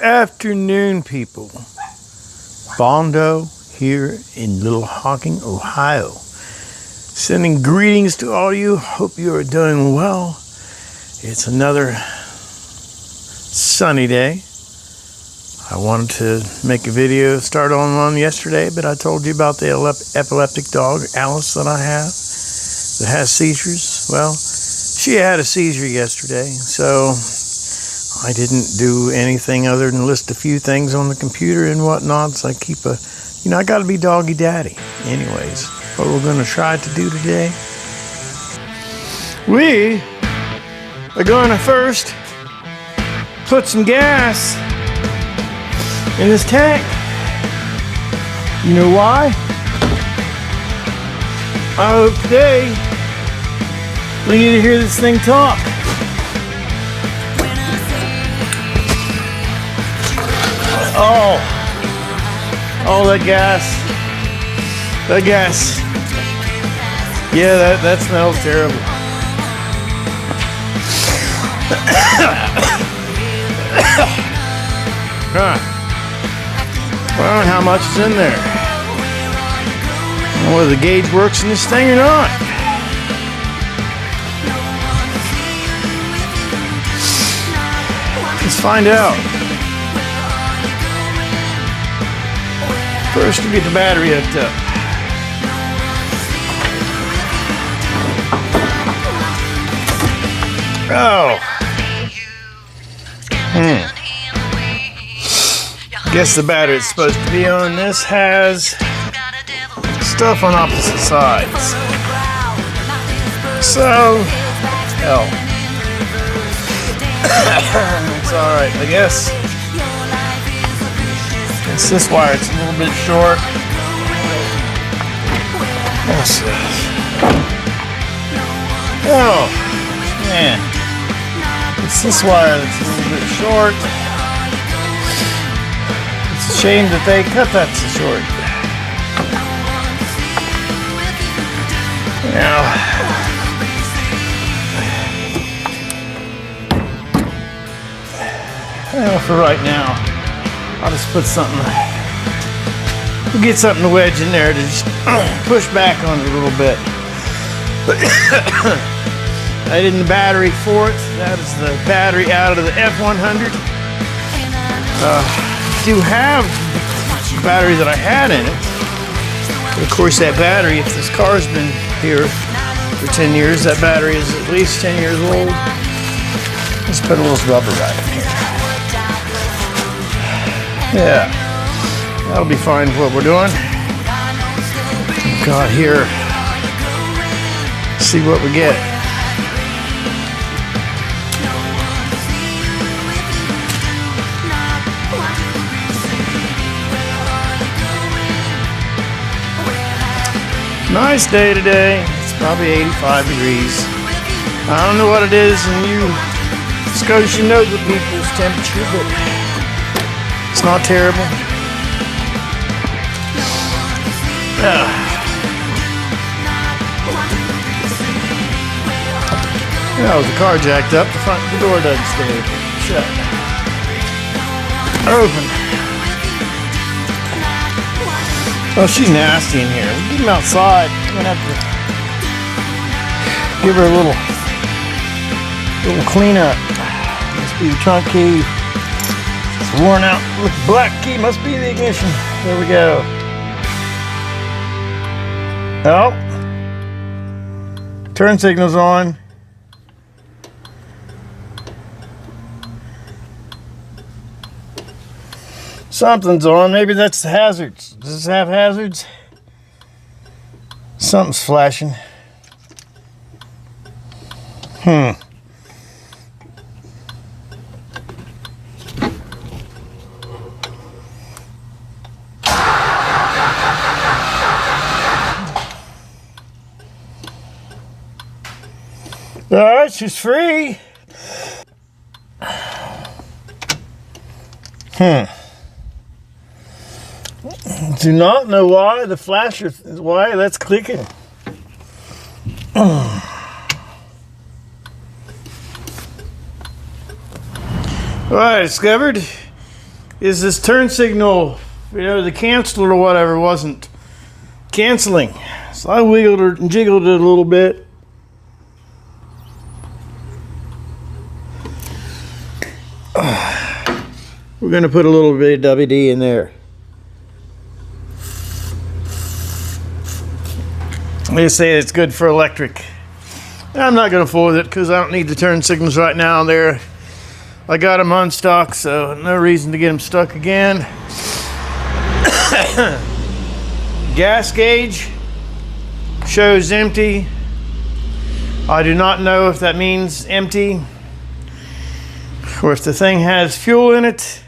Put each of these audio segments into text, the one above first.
afternoon, people. Bondo here in Little Hocking, Ohio. Sending greetings to all you. Hope you are doing well. It's another sunny day. I wanted to make a video, start on one yesterday, but I told you about the epileptic dog, Alice, that I have, that has seizures. Well, she had a seizure yesterday, so I didn't do anything other than list a few things on the computer and whatnot. So I keep I gotta be doggy daddy. Anyways, what we're gonna try to do today, we are gonna first put some gas in this tank. You know why? I hope today we need to hear this thing talk. Oh, that gas. That gas. Yeah, that smells terrible. Huh. I don't know how much is in there. I don't know whether the gauge works in this thing or not. Let's find out. First, to get the battery hooked up. Oh. Guess the battery it's supposed to be on this has stuff on opposite sides. So, hell. It's alright, I guess. It's this wire, it's a little bit short. Oh, man. It's this wire that's a little bit short. It's a shame that they cut that so short. Well, for right now, I'll just put something, we'll get something to wedge in there to just push back on it a little bit. I did the battery for it. That is the battery out of the F100. I do have the battery that I had in it. But of course, that battery, if this car's been here for 10 years, that battery is at least 10 years old. Let's put a little rubber right in here. Yeah, that'll be fine for what we're doing. Got here. See what we get. Nice day today. It's probably 85 degrees. I don't know what it is in you Scotian Nova people's temperature, but it's not terrible. Well, with the car jacked up, the door doesn't stay shut. Open. Oh, she's nasty in here. Get him outside. I'm gonna have to give her a little cleanup. Must be the trunk key. It's worn out. Look, the black key must be the ignition. There we go. Oh. Turn signal's on. Something's on. Maybe that's the hazards. Does this have hazards? Something's flashing. Alright, she's free. Do not know why the flasher, why that's clicking. Well, I discovered is this turn signal, you know, the canceler or whatever wasn't canceling. So I wiggled it and jiggled it a little bit. We're going to put a little bit of WD in there. They say it's good for electric. I'm not going to fool with it because I don't need the turn signals right now. I got them on stock, so no reason to get them stuck again. Gas gauge shows empty. I do not know if that means empty or if the thing has fuel in it.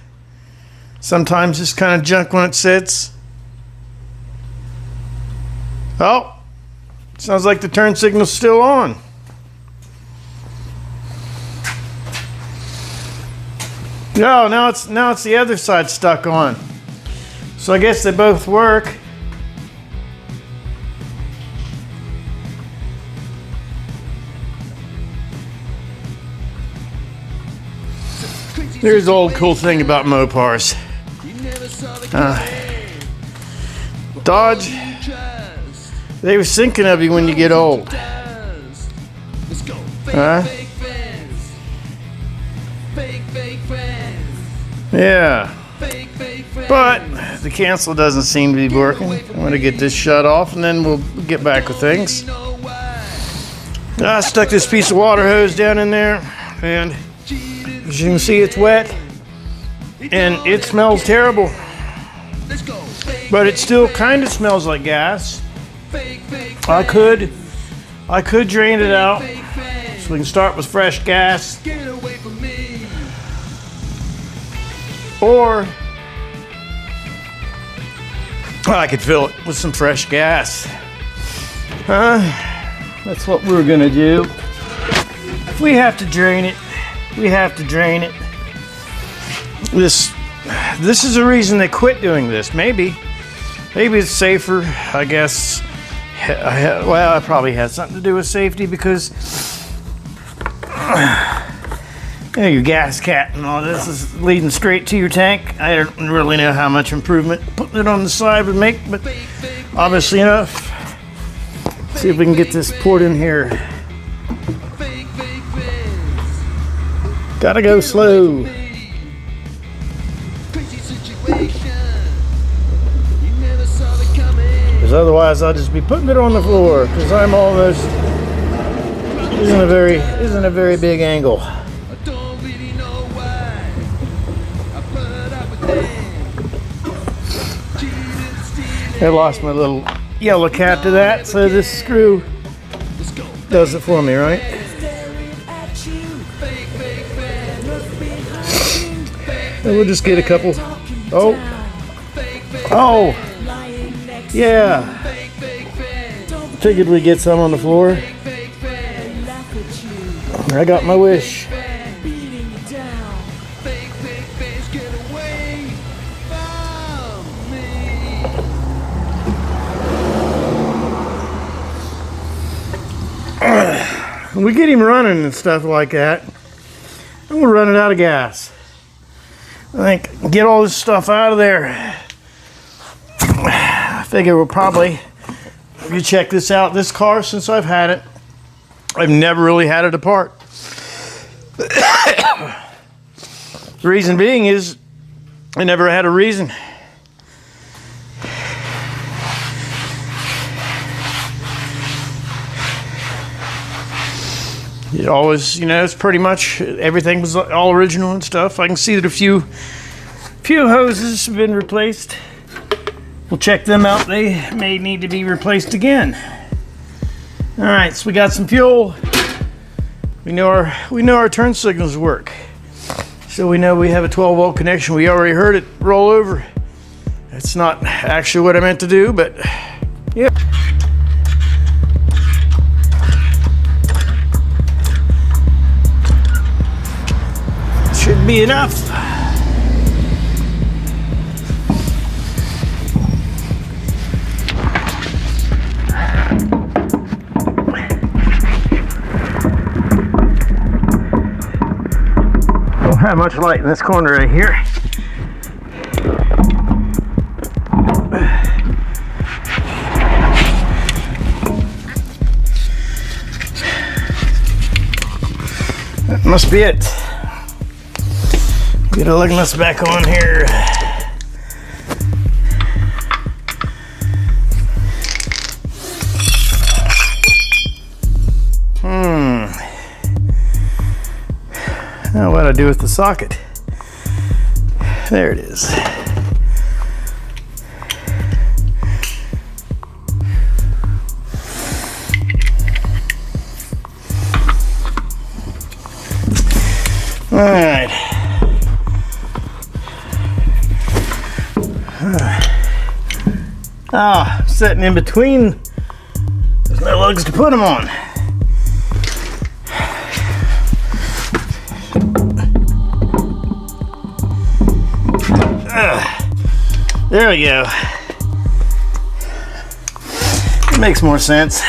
Sometimes it's kind of junk when it sits. Oh, sounds like the turn signal's still on. No, now it's the other side stuck on. So I guess they both work. Here's the old cool thing about Mopars. Dodge, they were thinking of you when you get old. Yeah. But the cancel doesn't seem to be working. I'm going to get this shut off and then we'll get back with things. I stuck this piece of water hose down in there, and as you can see, it's wet and it smells terrible. But it still kind of smells like gas. I could drain it out so we can start with fresh gas. Or I could fill it with some fresh gas. That's what we're gonna do. If we have to drain it, we have to drain it. This is the reason they quit doing this. Maybe it's safer, I guess. Well, it probably has something to do with safety because you know, your gas cap and all this is leading straight to your tank. I don't really know how much improvement putting it on the side would make, but obviously enough. Let's see if we can get this poured in here. Gotta go slow. Because otherwise I'll just be putting it on the floor because I'm almost isn't a very big angle. I lost my little yellow cap to that, so this screw does it for me, right? And we'll just get a couple. Oh, yeah. Figured we'd get some on the floor. I got my wish. When we get him running and stuff like that, and we're running out of gas. I think get all this stuff out of there. I figure we'll probably check this out. This car, since I've had it, I've never really had it apart. The reason being is I never had a reason. It always, you know, it's pretty much everything was all original and stuff. I can see that a few hoses have been replaced. We'll check them out. They may need to be replaced again. All right, so we got some fuel. We know our turn signals work. So we know we have a 12-volt connection. We already heard it roll over. That's not actually what I meant to do, but yeah. Should be enough. Don't have much light in this corner right here. must be it. Get a lug nuts back on here. Now what do I do with the socket? There it is. All right. I'm sitting in between. There's no lugs to put them on. There we go. It makes more sense.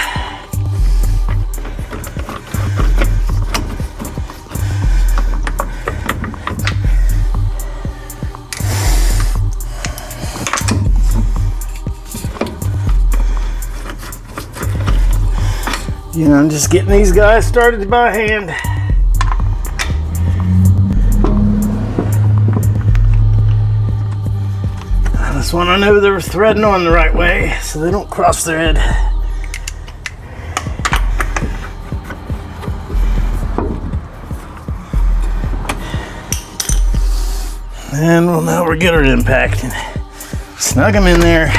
You know, I'm just getting these guys started by hand. This one I know they're threading on the right way so they don't cross their head. And well, now we're good at impact. Snug them in there.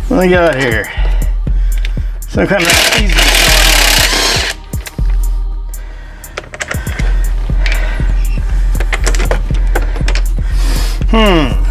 What do we got here? Some kind of easy going on.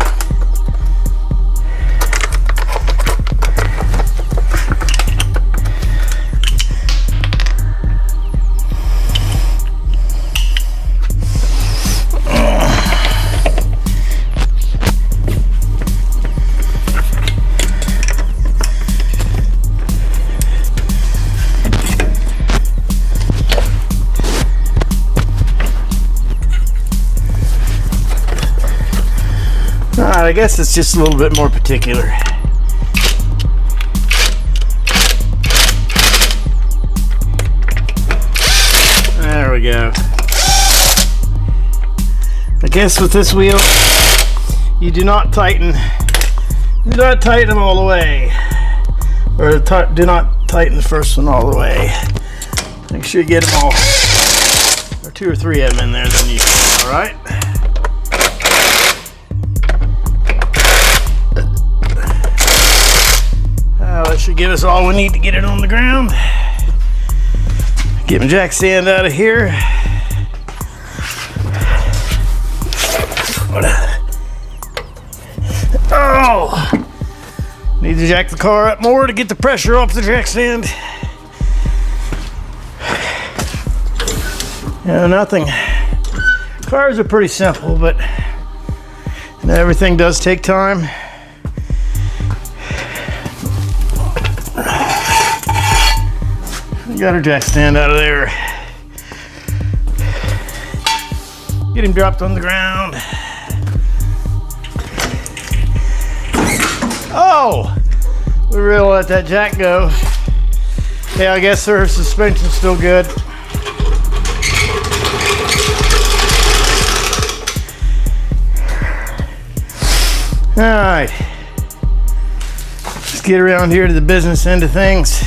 I guess it's just a little bit more particular. There we go. I guess with this wheel, you do not tighten them all the way, or do not tighten the first one all the way. Make sure you get them all, or 2 or 3 of them in there. Then you, all right. That should give us all we need to get it on the ground. Get my jack stand out of here. Oh! Need to jack the car up more to get the pressure off the jack stand. Yeah, nothing. Cars are pretty simple, but everything does take time. Got our jack stand out of there. Get him dropped on the ground. Oh! We really let that jack go. Yeah, I guess her suspension's still good. Alright. Let's get around here to the business end of things.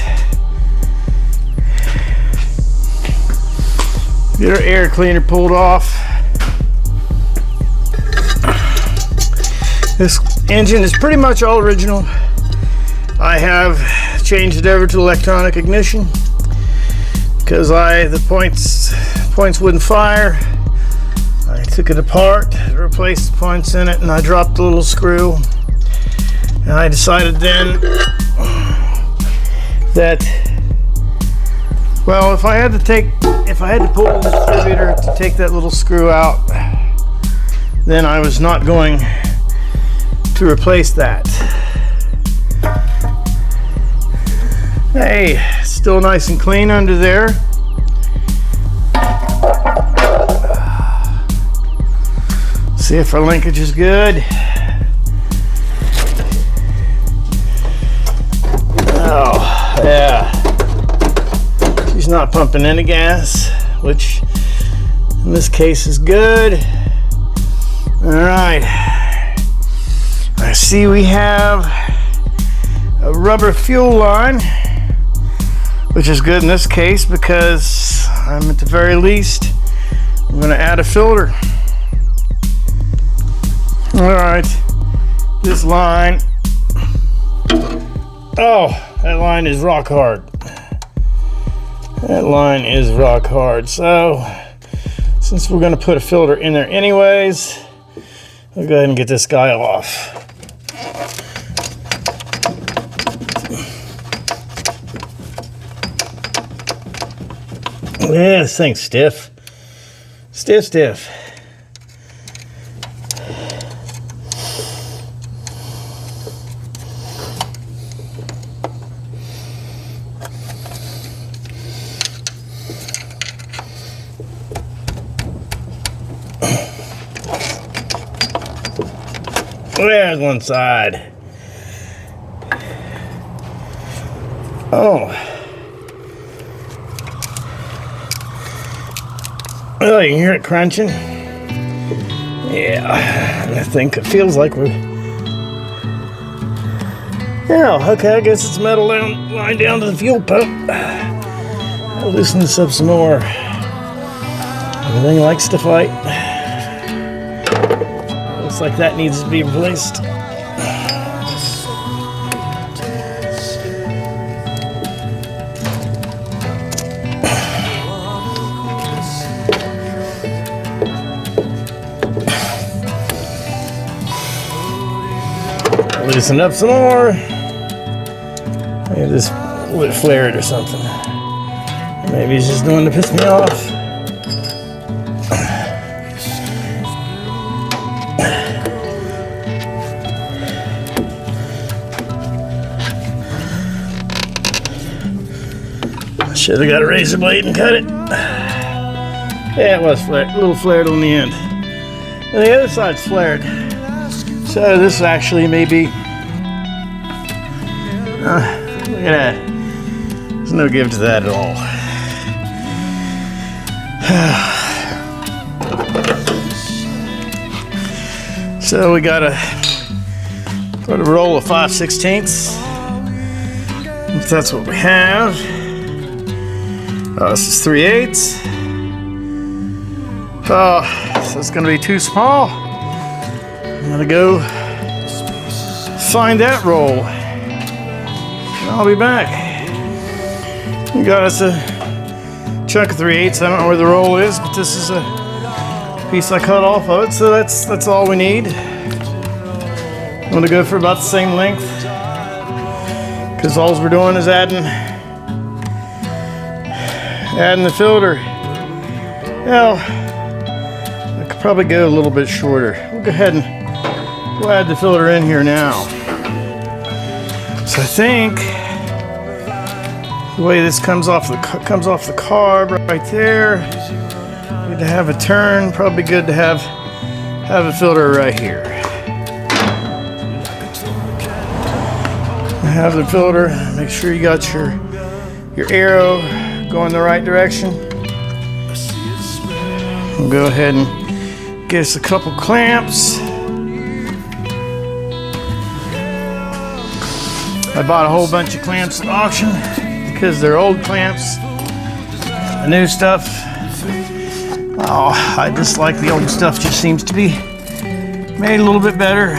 Get our air cleaner pulled off. This engine is pretty much all original. I have changed it over to electronic ignition because the points wouldn't fire. I took it apart, replaced the points in it, and I dropped the little screw. And I decided then that, well, if I had to pull the distributor to take that little screw out, then I was not going to replace that. Hey, still nice and clean under there. See if our linkage is good. Oh, yeah. She's not pumping any gas, which in this case is good. All right. I see we have a rubber fuel line, which is good in this case because I'm at the very least, I'm going to add a filter. All right, this line, oh, that line is rock hard. That line is rock hard. So, since we're gonna put a filter in there anyways, we'll go ahead and get this guy off. Yeah, this thing's stiff. Stiff. There's one side. Oh, you can hear it crunching. Yeah, I think it feels like we're. Yeah, okay, I guess it's metal line down to the fuel pump. I'll loosen this up some more. Everything likes to fight. Looks like that needs to be replaced. Loosen up some more. Maybe this would flare it or something. Maybe he's just doing to piss me off. Should have got a razor blade and cut it. Yeah, it was flared, a little flared on the end. And the other side's flared. So this actually may be. Look at that. There's no give to that at all. So we got a roll of 5/16. If that's what we have. This is 3/8. Oh, so it's gonna be too small. I'm gonna go find that roll. And I'll be back. We got us a chunk of 3/8. I don't know where the roll is, but this is a piece I cut off of it, so that's all we need. I'm gonna go for about the same length, because all we're doing is adding the filter. Now, I could probably go a little bit shorter. We'll go ahead and we'll add the filter in here now. So I think the way this comes off the carb right there, good to have a turn. Probably good to have a filter right here. Have the filter. Make sure you got your arrow going the right direction. We'll go ahead and get us a couple clamps. I bought a whole bunch of clamps at auction because they're old clamps. The new stuff, oh, I just like the old stuff. Just seems to be made a little bit better.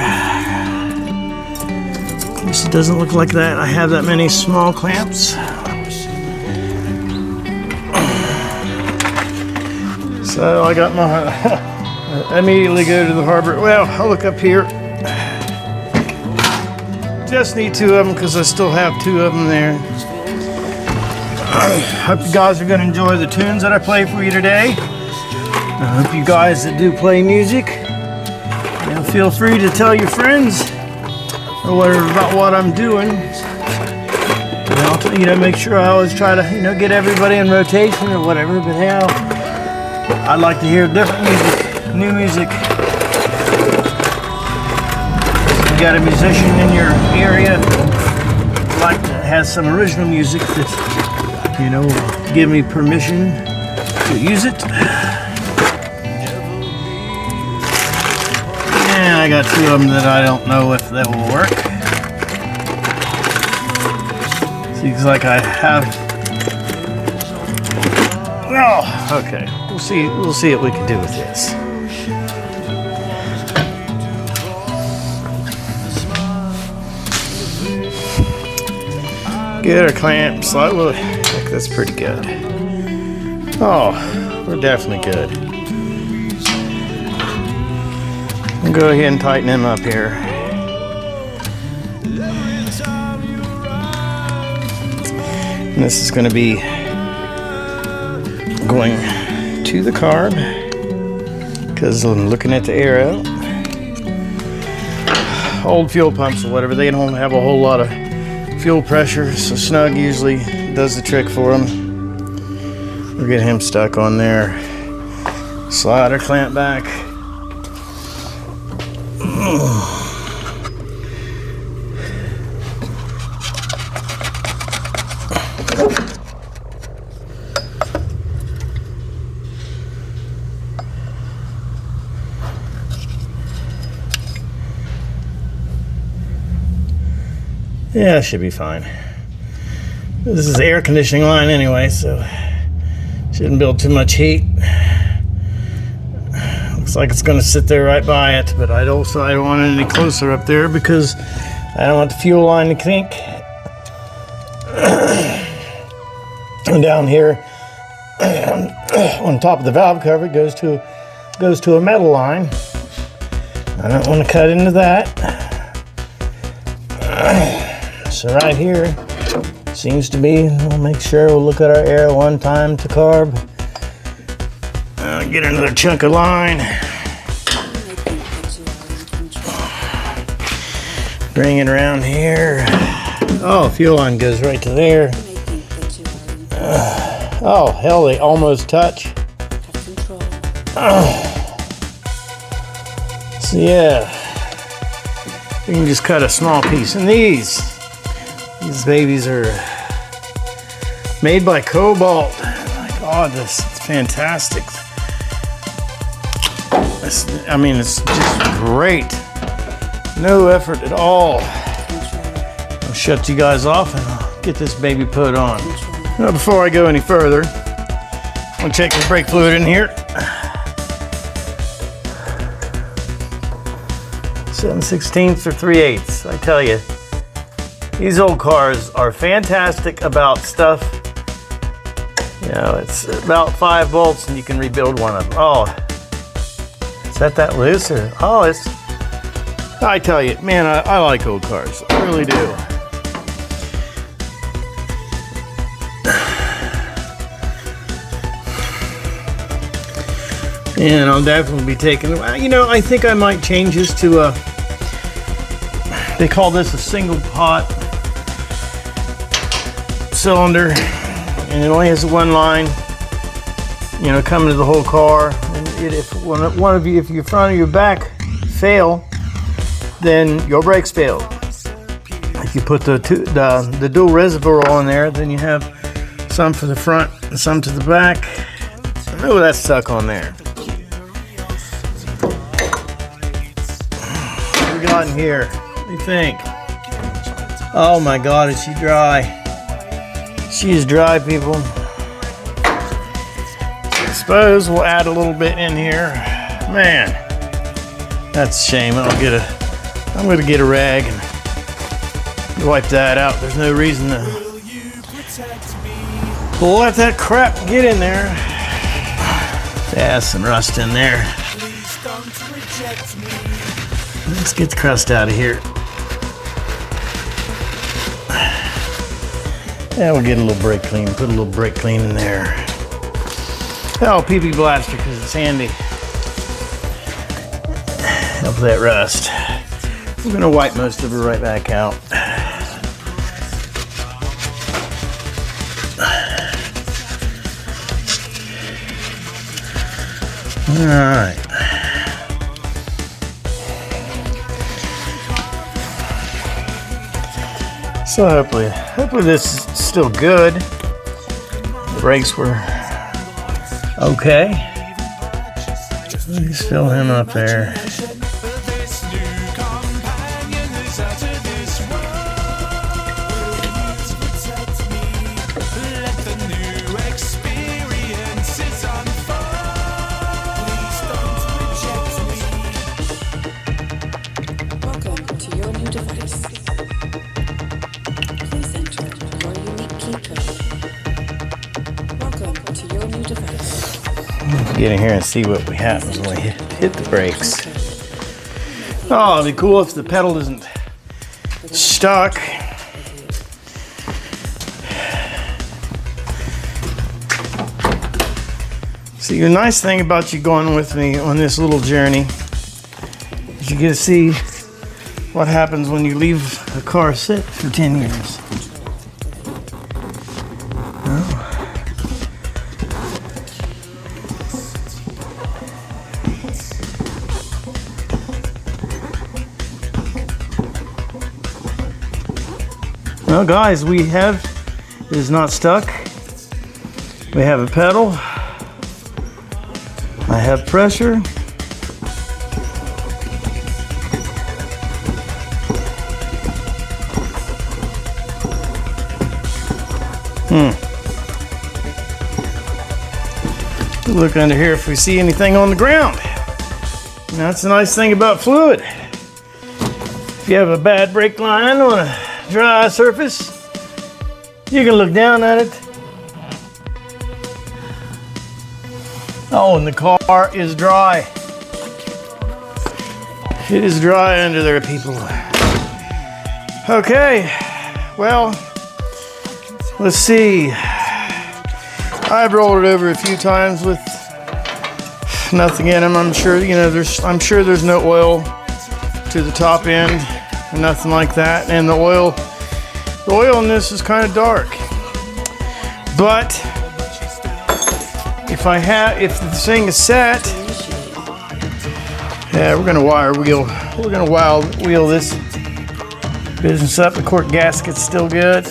At least it doesn't look like that. I have that many small clamps. So I got my, I immediately go to the harbor. Well, I'll look up here. Just need 2 of them because I still have 2 of them there. I hope you guys are going to enjoy the tunes that I play for you today. I hope you guys that do play music, feel free to tell your friends or whatever about what I'm doing. And I'll you know, make sure I always try to, you know, get everybody in rotation or whatever. But hell, I'd like to hear different music, new music. If you got a musician in your area, like to have some original music that, you know, give me permission to use it. And I got two of them that I don't know if that will work. Seems like I have. Oh, okay. We'll see what we can do with this. Get our clamp slightly. That's pretty good. Oh, we're definitely good. I'll go ahead and tighten them up here. And this is going to be going to the carb because I'm looking at the arrow. Old fuel pumps or whatever, they don't have a whole lot of fuel pressure, so Snug usually does the trick for them. We'll get him stuck on there. Slide our clamp back. Yeah, it should be fine. This is the air conditioning line anyway, so shouldn't build too much heat. Looks like it's going to sit there right by it, but I don't want it any closer up there because I don't want the fuel line to kink. And down here on top of the valve cover, it goes to a metal line. I don't want to cut into that. So right here seems to be, we'll make sure we'll look at our arrow one time to carb. Get another chunk of line. Bring it around here. Oh, fuel line goes right to there. Oh, hell, they almost touch. So yeah, we can just cut a small piece. And these babies are made by Cobalt. My God, this is fantastic. I mean, it's just great. No effort at all. I'll shut you guys off and I'll get this baby put on. Now, before I go any further, I'll check the brake fluid in here. 7/16 or 3/8. I tell you, these old cars are fantastic about stuff. You know, it's about 5 volts and you can rebuild one of them. Oh, is that loose or? Oh, it's. I tell you, man, I like old cars. I really do. And I'll definitely be taking, you know, I think I might change this to a, they call this a single pot cylinder, and it only has one line, you know, coming to the whole car. And if one of you, if your front or your back fail, then your brakes fail. If you put the dual reservoir on there, then you have some for the front and some to the back. Oh, that's stuck on there. What we got in here? What do you think? Oh my God, is she dry? She is dry, people. I suppose we'll add a little bit in here. Man, that's a shame. I'm gonna get a rag and wipe that out. There's no reason to let that crap get in there. Yeah, some rust in there. Let's get the crust out of here. Yeah, we'll get a little brake clean. Put a little brake clean in there. Oh, PP Blaster, because it's handy. Help that rust. We're gonna wipe most of it right back out. Alright. So hopefully this is still good. The brakes were okay. Let's fill him up there. Get in here and see what happens when we hit the brakes. Oh, it'd be cool if the pedal isn't stuck. See, the nice thing about you going with me on this little journey is you get to see what happens when you leave a car sit for 10 years. Well, guys, it is not stuck. We have a pedal. I have pressure. Look under here if we see anything on the ground. And that's the nice thing about fluid. If you have a bad brake line on a dry surface, you can look down at it. Oh, and the car is dry. It is dry under there, people. Okay, well, let's see. I've rolled it over a few times with nothing in them. I'm sure, there's no oil to the top end. Nothing like that, and the oil in this is kind of dark. But if the thing is set, yeah, we're gonna wheel this business up. The cork gasket's still good.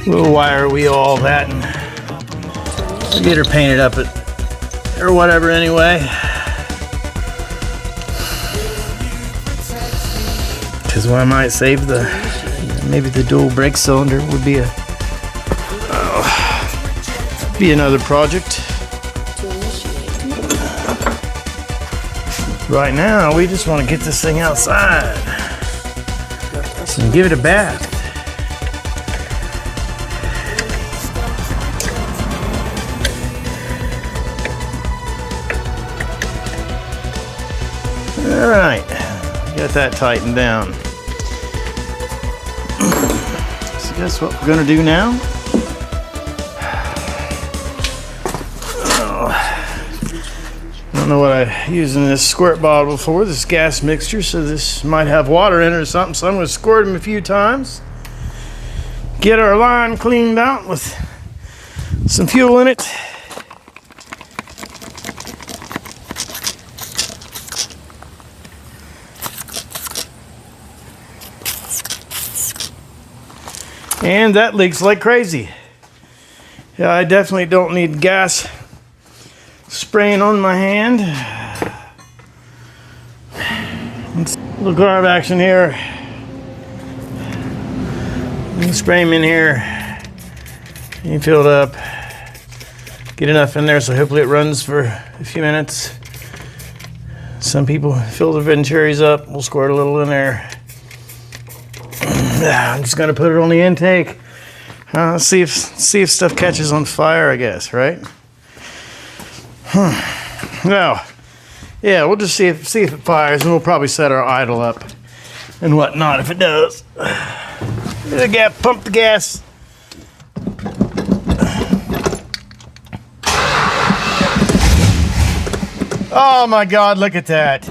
We'll wire wheel all that and get her painted up or whatever anyway. Because I might save maybe the dual brake cylinder would be another project. Right now, we just want to get this thing outside and give it a bath. All right, got that tightened down. So guess what we're gonna do now? I don't know what I used in this squirt bottle before, this gas mixture, so this might have water in it or something, so I'm gonna squirt them a few times. Get our line cleaned out with some fuel in it. And that leaks like crazy. Yeah, I definitely don't need gas spraying on my hand. Let's little carb action here. Spray them in here. You fill it up. Get enough in there so hopefully it runs for a few minutes. Some people fill the Venturis up. We'll squirt a little in there. I'm just gonna put it on the intake. See if stuff catches on fire, I guess, right? Now, yeah, we'll just see if it fires, and we'll probably set our idle up and whatnot if it does. Pump the gas. Oh my God! Look at that.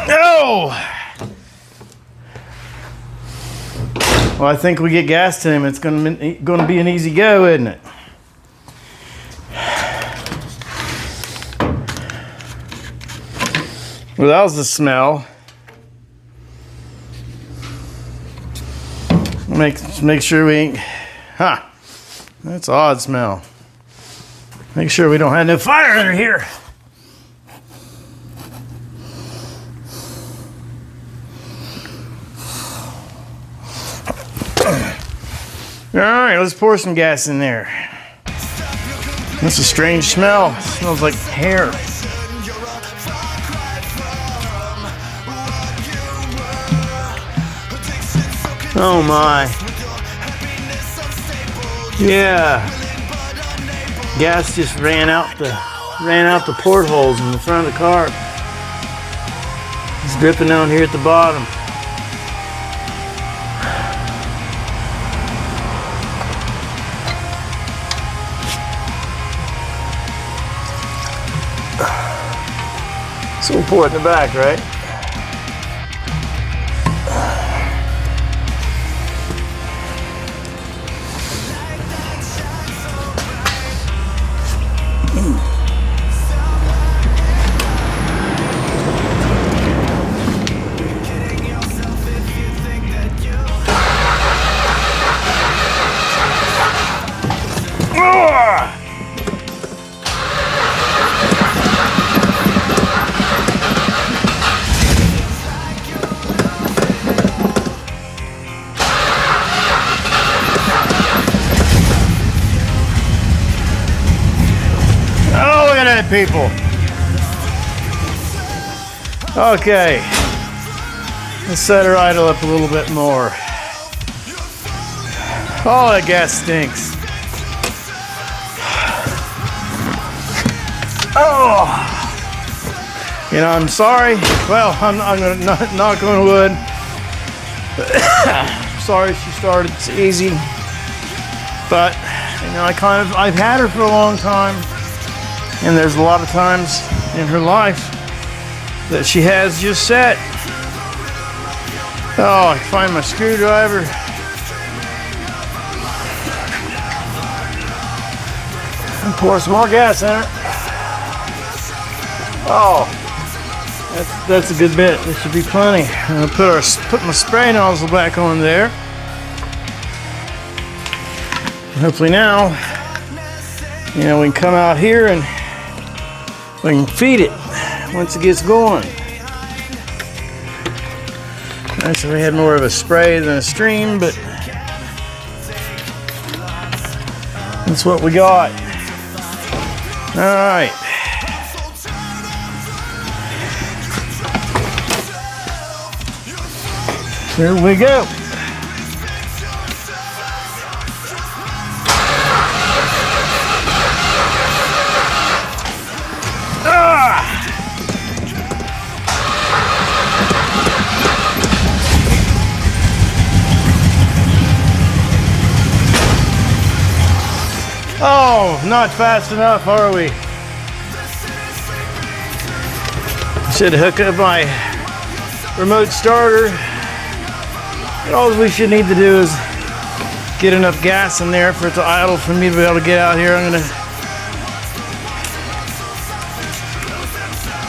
No! Well, I think we get gas to him. It's going to be an easy go, isn't it? Well, that was the smell. Make sure we ain't. That's an odd smell. Make sure we don't have no fire under here. All right, let's pour some gas in there. That's a strange smell. It smells like hair. Oh my. Yeah. Gas just ran out the portholes in the front of the car. It's dripping down here at the bottom. So we'll pour it in the back, right? People. Okay. Let's set her idle up a little bit more. Oh, that gas stinks. Oh. You know, I'm sorry. Well, I'm gonna knock on wood. Sorry she started. It's easy. But, you know, I've had her for a long time. And there's a lot of times in her life that she has just set. Oh, I find my screwdriver. And pour some more gas in it. Oh, that's a good bit. There should be plenty. I'm gonna put my spray nozzle back on there. And hopefully now, you know, we can come out here and we can feed it once it gets going. Actually, we had more of a spray than a stream, but that's what we got. All right. Here we go. Oh, not fast enough, are we? Should hook up my remote starter. All we should need to do is get enough gas in there for it to idle for me to be able to get out here. I'm gonna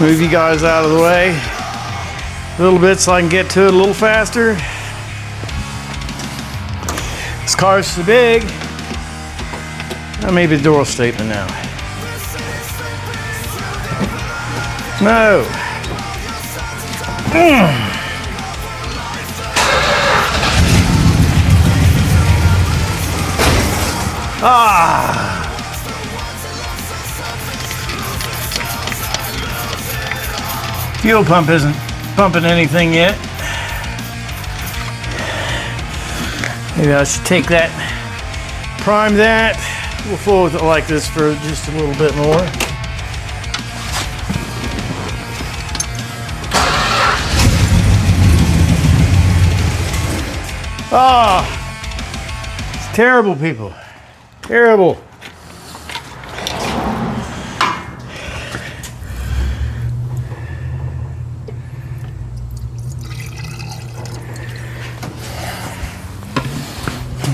move you guys out of the way a little bit so I can get to it a little faster. This car's so big. Maybe the door will straighten now. No. Fuel pump isn't pumping anything yet. Maybe I should take that, prime that. We'll fool with it like this for just a little bit more. It's terrible, people. Terrible.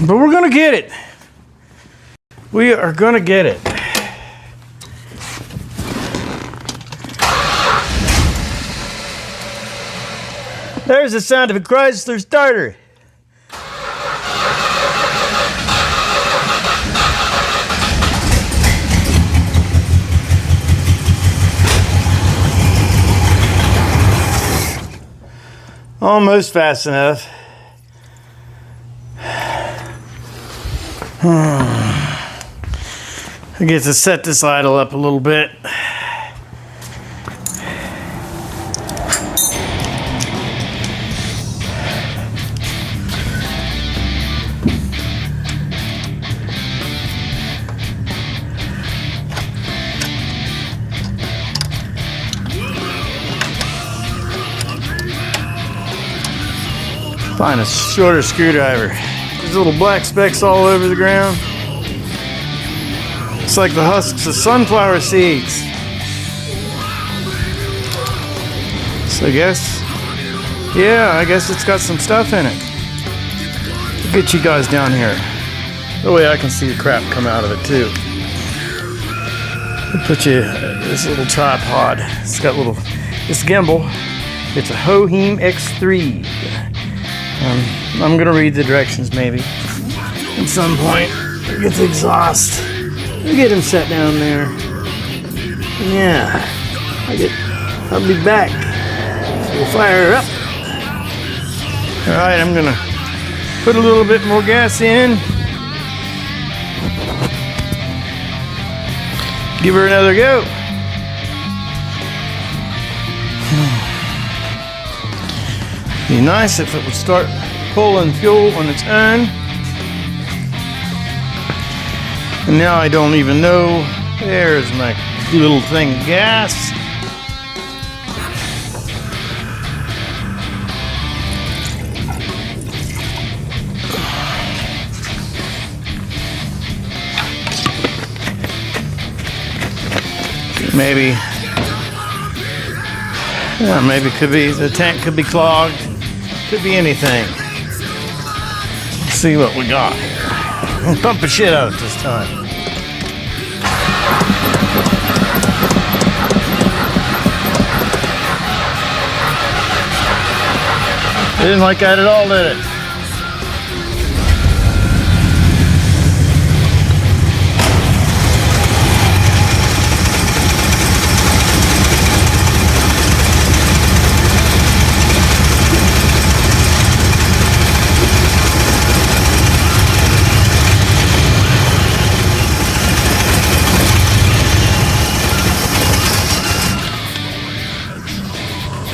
But we're gonna get it. We are gonna get it. There's the sound of a Chrysler starter. Almost fast enough. I get to set this idle up a little bit. Find a shorter screwdriver. There's little black specks all over the ground. It's like the husks of sunflower seeds. So I guess it's got some stuff in it. I'll get you guys down here. That way I can see the crap come out of it too. I'll put you this little tripod. It's got this gimbal. It's a Hoheim X3. I'm gonna read the directions maybe at some point. Get the exhaust. We'll get him set down there. Yeah, I'll be back. We'll fire her up. All right, I'm gonna put a little bit more gas in. Give her another go. Be nice if it would start pulling fuel on its own. And now I don't even know. There's my little thing of gas. Maybe it could be the tank could be clogged. Could be anything. Let's see what we got here. I'll pump the shit out this time. It didn't like that at all, did it?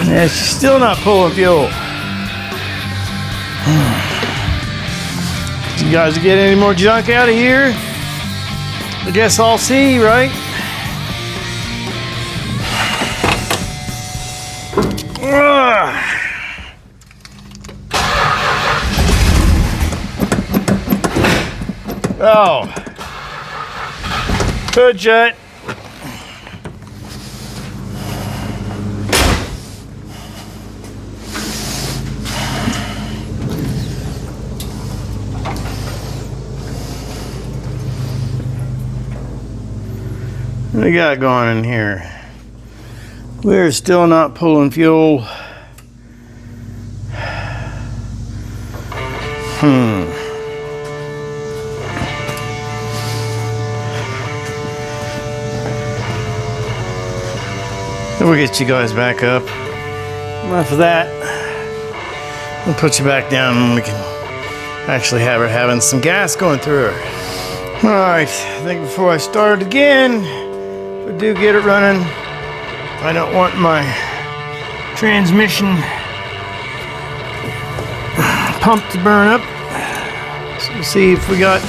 Yeah, she's still not pulling fuel. You guys get any more junk out of here? I guess I'll see, right? Oh. Hood shut. What do we got going in here? We're still not pulling fuel. We'll get you guys back up. Enough of that. We'll put you back down and we can actually have her having some gas going through her. Alright, I think before I start again, if I do get it running, I don't want my transmission pump to burn up. So we'll see if we got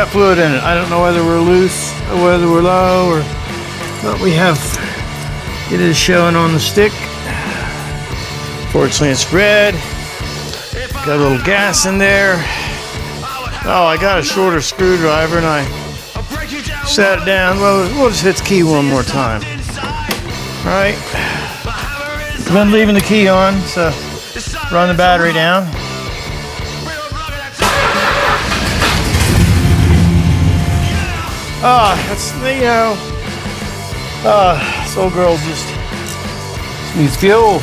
fluid in it. I don't know whether we're loose or whether we're low or what we have. It is showing on the stick. Fortunately, it's red. Got a little gas in there. Oh, I got a shorter screwdriver and I sat it down. Well, we'll just hit the key one more time. All right. I've been leaving the key on, so run the battery down. That's, you know, this old girl just needs fuel.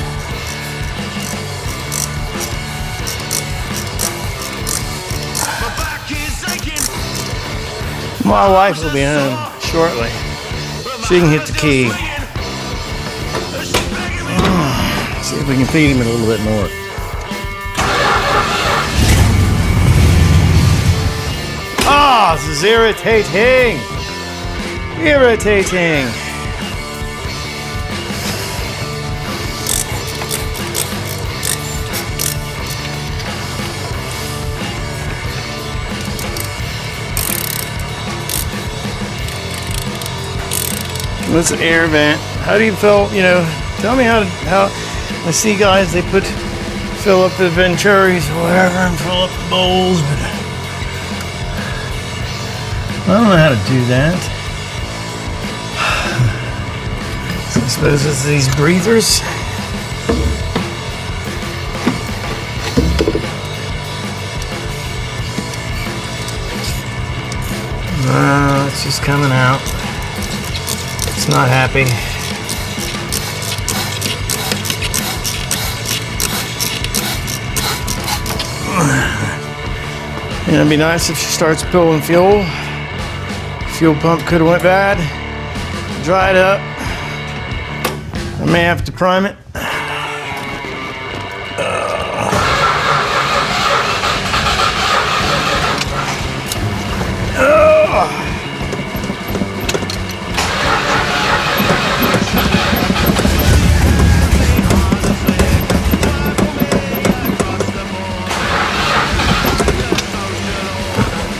My wife will be home shortly. She can hit the key. See if we can feed him a little bit more. This is irritating. Irritating. It's an air vent. How do you feel, you know, tell me how I see guys, they fill up the Venturis or whatever and fill up the bowls, but I don't know how to do that. So I suppose it's these breathers. It's just coming out. It's not happy. And it'd be nice if she starts pulling fuel. Fuel pump could have went bad. Dried up. I may have to prime it.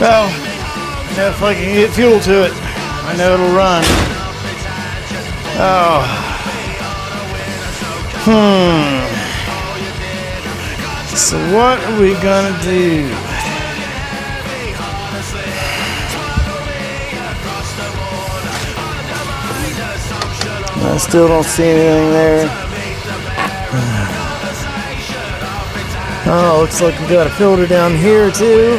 Well, if I can get fuel to it, I know it'll run. So what are we gonna do? I still don't see anything there. Oh, looks like we got a filter down here too.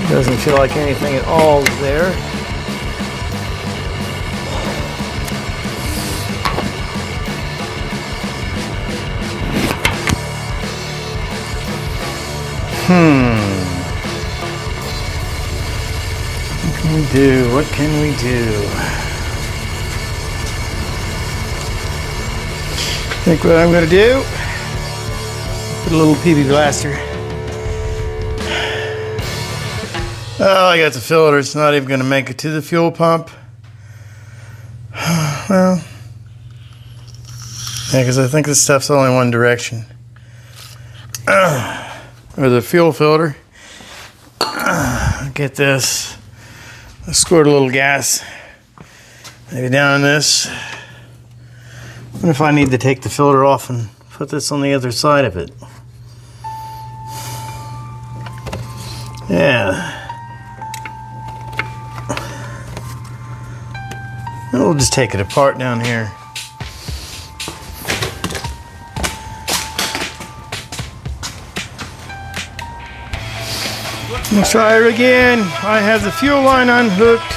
Doesn't feel like anything at all is there. What can we do? What can we do? I think what I'm gonna do, put a little PB blaster. Oh, I got the filter. It's not even going to make it to the fuel pump. Well, yeah, because I think this stuff's only one direction. Or the fuel filter. Get this. Let's squirt a little gas. Maybe down in this. What if I need to take the filter off and put this on the other side of it? Yeah. We'll just take it apart down here. Let's try it again. I have the fuel line unhooked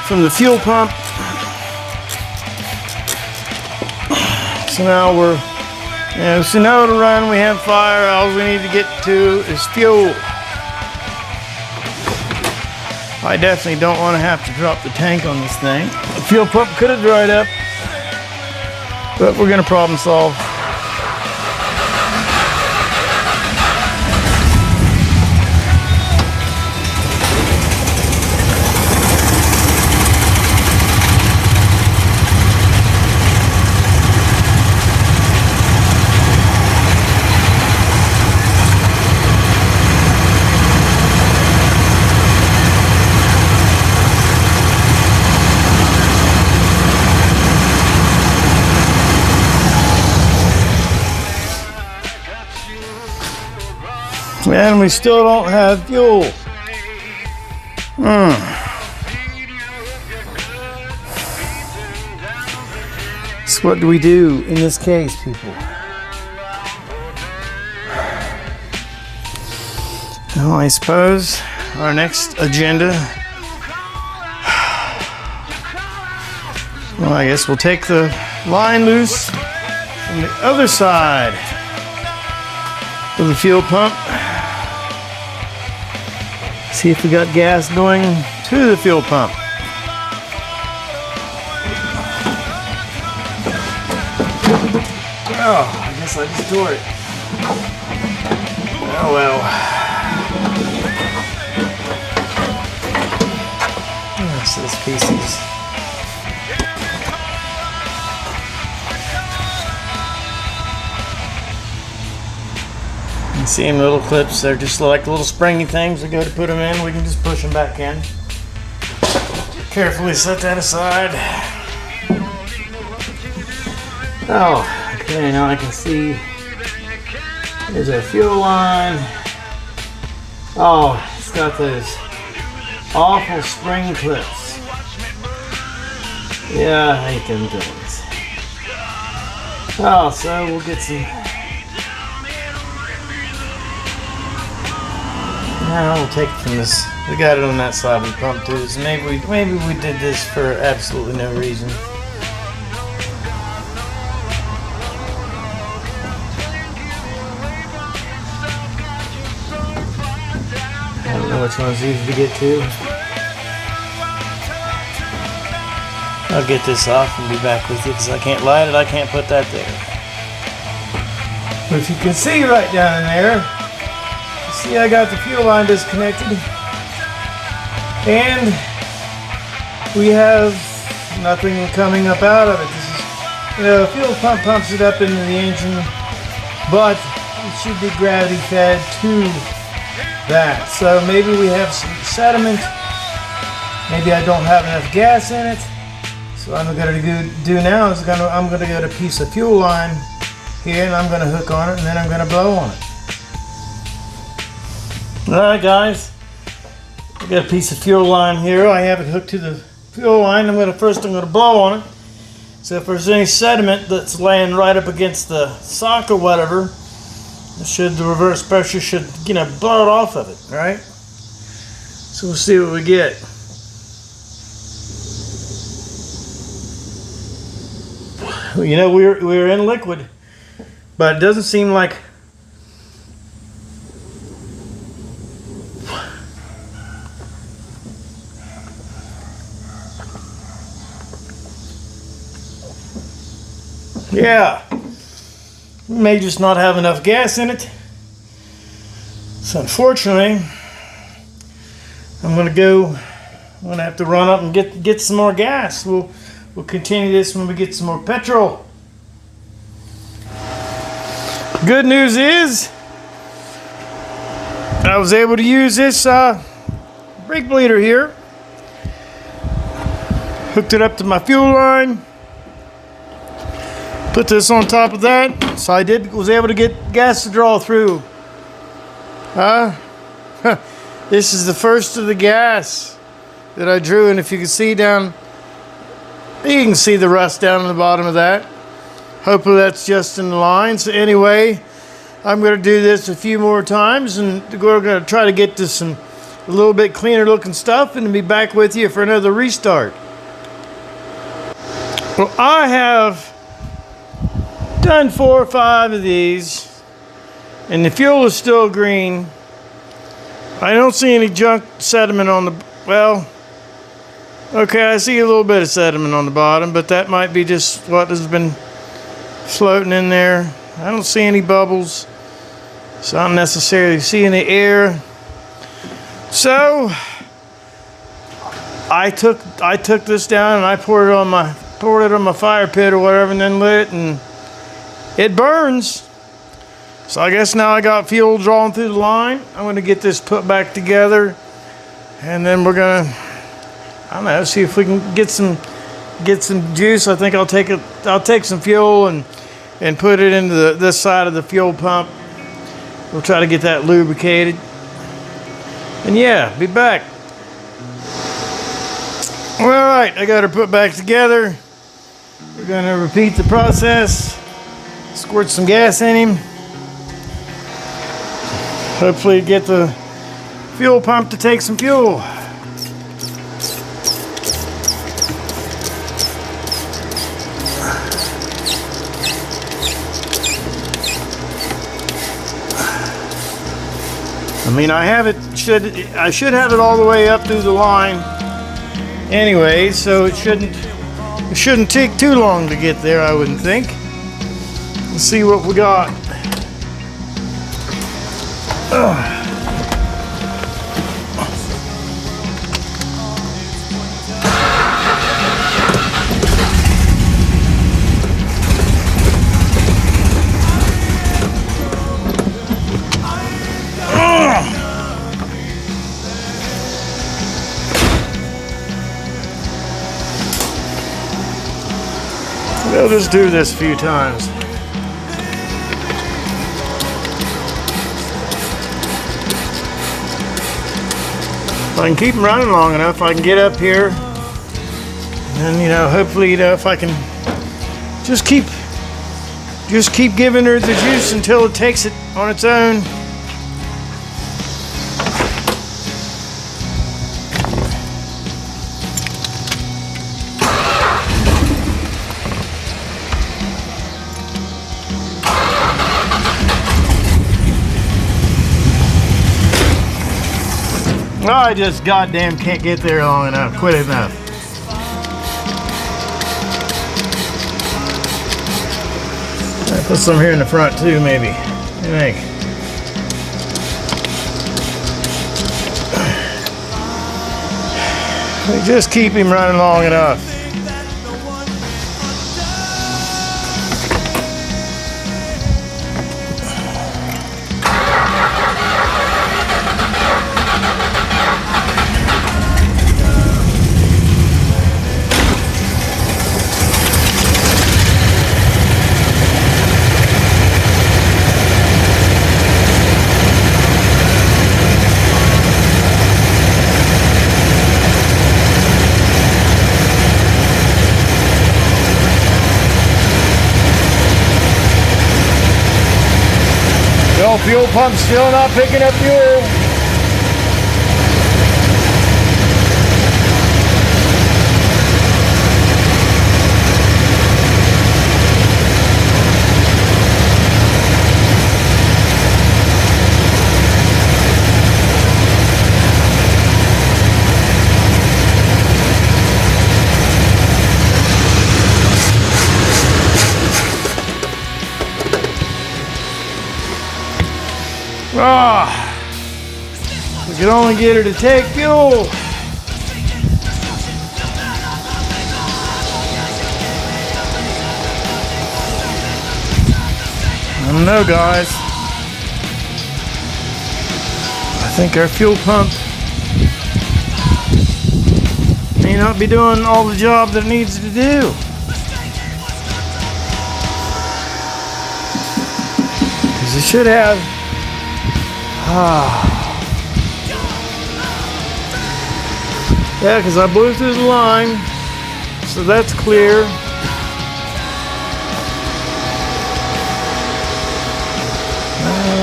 from the fuel pump. So now so now it'll run, we have fire, all we need to get to is fuel. I definitely don't want to have to drop the tank on this thing. The fuel pump could have dried up, but we're going to problem solve. And we still don't have fuel. So what do we do in this case, people? Well, I suppose our next agenda, well, I guess we'll take the line loose from the other side of the fuel pump. See if we got gas going to the fuel pump. Oh, I guess I just tore it. Oh well. That's those pieces. You see them little clips, they're just like little springy things. We go to put them in, we can just push them back in. Carefully set that aside. Oh, okay, now I can see there's our fuel line. Oh, it's got those awful spring clips. Yeah, I hate them things. Oh, so we'll get some. Now we'll take it from this. We got it on that side of the pump too. So maybe we did this for absolutely no reason. I don't know which one's easy to get to. I'll get this off and be back with you because I can't light it. I can't put that there. But if you can see right down in there, you see I got the fuel line disconnected. And we have nothing coming up out of it. This is, the fuel pump pumps it up into the engine, but it should be gravity fed to that. So maybe we have some sediment. Maybe I don't have enough gas in it. So what I'm going to do now is I'm going to get a piece of fuel line here and I'm going to hook on it and then I'm going to blow on it. Alright guys, I got a piece of fuel line here. I have it hooked to the fuel line. I'm going to blow on it. So if there's any sediment that's laying right up against the sock or whatever, the reverse pressure should, blow it off of it, right? So we'll see what we get. We're in liquid, but it doesn't seem like we may just not have enough gas in it. So unfortunately, I'm gonna have to run up and get some more gas. We'll continue this when we get some more petrol. Good news is I was able to use this brake bleeder here. Hooked it up to my fuel line. Put this on top of that, so I was able to get gas to draw through. This is the first of the gas that I drew, and if you can see down, you can see the rust down on the bottom of that. Hopefully that's just in the line. So anyway, I'm going to do this a few more times, and we're going to try to get to a little bit cleaner looking stuff, and be back with you for another restart. Well, I have done 4 or 5 of these, and the fuel is still green. I don't see any junk sediment on the, well, okay, I see a little bit of sediment on the bottom, but that might be just what has been floating in there. I don't see any bubbles, so I don't necessarily see any air. So I took this down and I poured it on my fire pit or whatever, and then lit it, and it burns. So I guess now I got fuel drawn through the line. I'm going to get this put back together, and then we're going to, I don't know, see if we can get some juice. I think I'll take some fuel and put it into this side of the fuel pump. We'll try to get that lubricated. And yeah, be back. All right, I got her put back together. We're going to repeat the process. Squirt some gas in him. Hopefully get the fuel pump to take some fuel. I mean, I should have it all the way up through the line anyway, so it shouldn't take too long to get there, I wouldn't think. Let's see what we got. We'll just do this a few times. If I can keep them running long enough, I can get up here, and hopefully, if I can just keep giving her the juice until it takes it on its own. I just goddamn can't get there long enough, quick enough. I put some here in the front too, maybe. What do you think? We just keep him running long enough. Fuel pump still not picking up fuel. We could only get her to take fuel. I don't know, guys. I think our fuel pump may not be doing all the job that it needs to do. Because it should have. Yeah, because I blew through the line, so that's clear.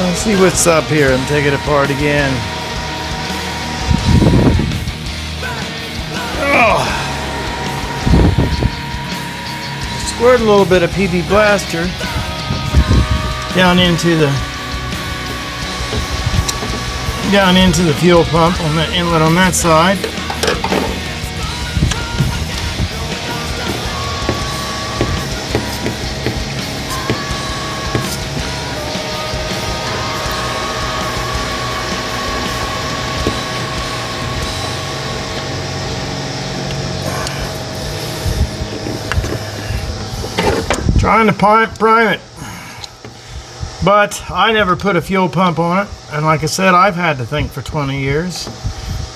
Let's see what's up here and take it apart again. Squirt a little bit of PB Blaster down into the fuel pump on the inlet on that side. Trying to prime it. But I never put a fuel pump on it, and like I said, I've had the thing for 20 years.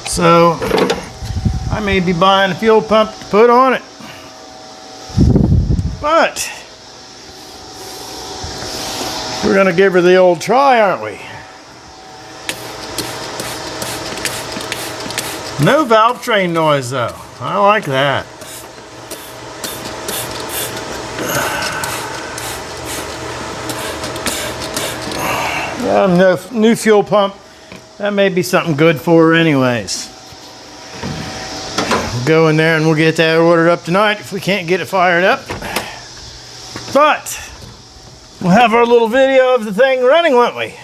So I may be buying a fuel pump to put on it. But we're gonna give her the old try, aren't we? No valve train noise though. I like that. New fuel pump That may be something good for her anyways. We'll go in there and we'll get that ordered up tonight if we can't get it fired up. But we'll have our little video of the thing running, won't we?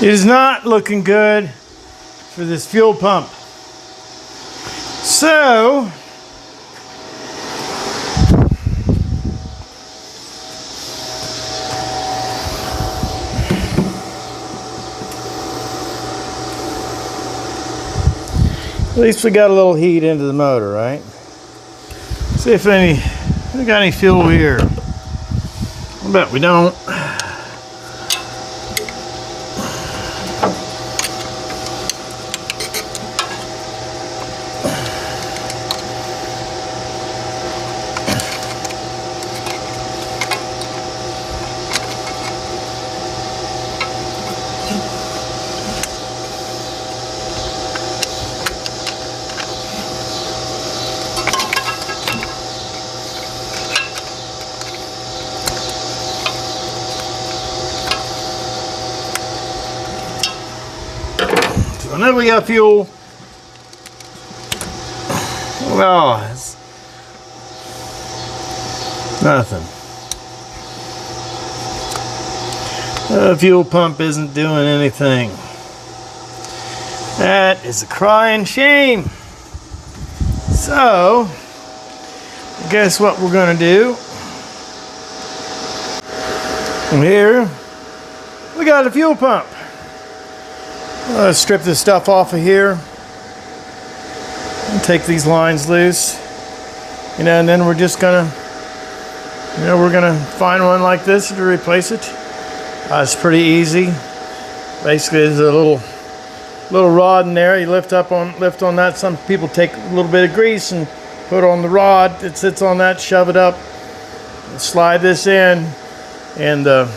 It is not looking good for this fuel pump. So, at least we got a little heat into the motor, right? See if we got any fuel here. I bet we don't. I know we got fuel. Well, it's nothing. The fuel pump isn't doing anything. That is a crying shame. So, guess what we're going to do? Here, we got a fuel pump. Let's strip this stuff off of here and take these lines loose, and then we're just gonna, we're gonna find one like this to replace it. It's pretty easy. Basically, there's a little rod in there. You lift on that. Some people take a little bit of grease and put on the rod. It sits on that. Shove it up. Slide this in, and the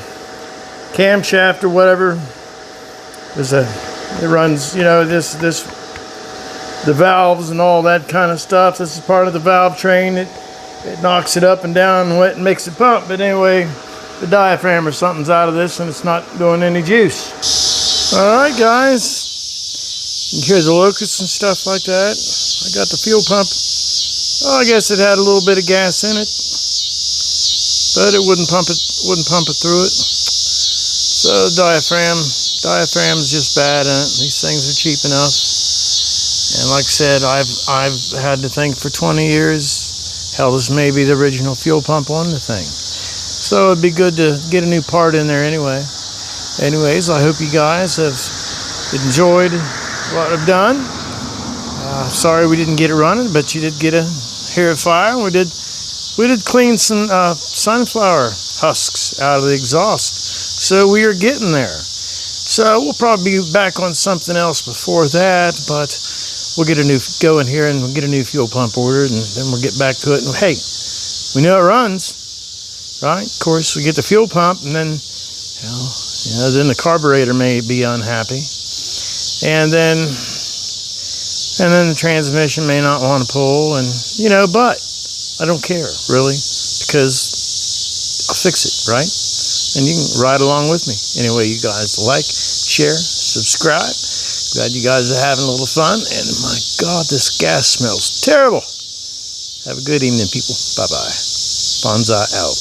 camshaft or whatever. It runs, the valves and all that kind of stuff. This is part of the valve train. It knocks it up and down and makes it pump. But anyway, the diaphragm or something's out of this and it's not doing any juice. Alright guys, you can hear the locusts and stuff like that. I got the fuel pump. Oh, I guess it had a little bit of gas in it, but it wouldn't pump it through it. So diaphragm's just bad in it. These things are cheap enough. And like I said, I've had the thing for 20 years. Hell, this may be the original fuel pump on the thing. So it'd be good to get a new part in there anyway. Anyways, I hope you guys have enjoyed what I've done. Sorry we didn't get it running, but you did get hear a fire. We did clean some sunflower husks out of the exhaust. So we are getting there. So we'll probably be back on something else before that, but we'll go in here and we'll get a new fuel pump ordered, and then we'll get back to it. And hey, we know it runs, right? Of course, we get the fuel pump, and then, then the carburetor may be unhappy, and then the transmission may not want to pull, and but I don't care really, because I'll fix it, right? And you can ride along with me. Anyway, you guys like, share, subscribe. Glad you guys are having a little fun. And my God, this gas smells terrible. Have a good evening, people. Bye-bye. Bonsai out.